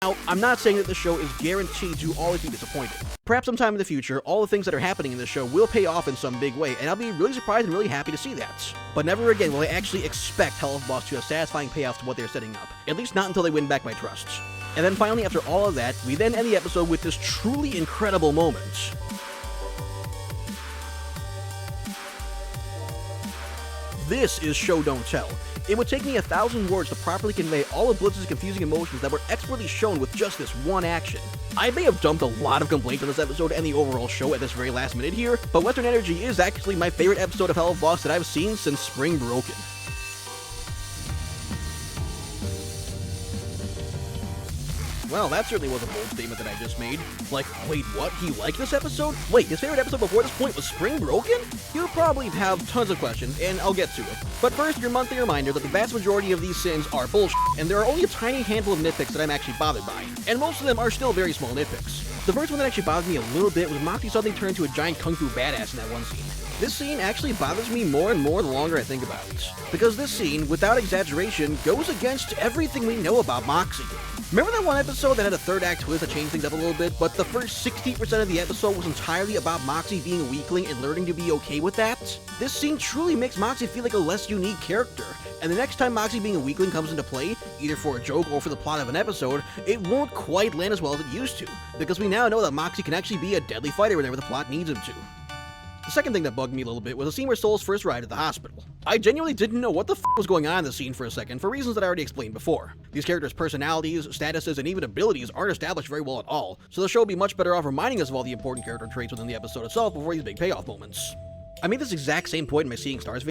Now, I'm not saying that the show is guaranteed to always be disappointing. Perhaps sometime in the future, all the things that are happening in this show will pay off in some big way, and I'll be really surprised and really happy to see that. But never again will I actually expect Hell of Boss to have satisfying payoffs to what they're setting up, at least not until they win back my trust. And then finally, after all of that, we then end the episode with this truly incredible moment. This is Show Don't Tell. It would take me 1,000 words to properly convey all of Blitz's confusing emotions that were expertly shown with just this one action. I may have dumped a lot of complaints on this episode and the overall show at this very last minute here, but Western Energy is actually my favorite episode of Hell of Boss that I've seen since Spring Broken. Well, that certainly was a bold statement that I just made. Like, wait, what? He liked this episode? Wait, his favorite episode before this point was Spring Broken? You'll probably have tons of questions, and I'll get to it. But first, your monthly reminder that the vast majority of these sins are bullshit, and there are only a tiny handful of nitpicks that I'm actually bothered by, and most of them are still very small nitpicks. The first one that actually bothered me a little bit was Moxie suddenly turned into a giant kung fu badass in that one scene. This scene actually bothers me more and more the longer I think about it, because this scene, without exaggeration, goes against everything we know about Moxie. Remember that one episode that had a third act twist that changed things up a little bit, but the first 60% of the episode was entirely about Moxie being a weakling and learning to be okay with that? This scene truly makes Moxie feel like a less unique character, and the next time Moxie being a weakling comes into play, either for a joke or for the plot of an episode, it won't quite land as well as it used to, because we now know that Moxie can actually be a deadly fighter whenever the plot needs him to. The second thing that bugged me a little bit was the scene where Soul's first ride at the hospital. I genuinely didn't know what the was going on in the scene for a second for reasons that I already explained before. These characters' personalities, statuses, and even abilities aren't established very well at all, so the show would be much better off reminding us of all the important character traits within the episode itself before these big payoff moments. I made this exact same point in my Seeing Stars video.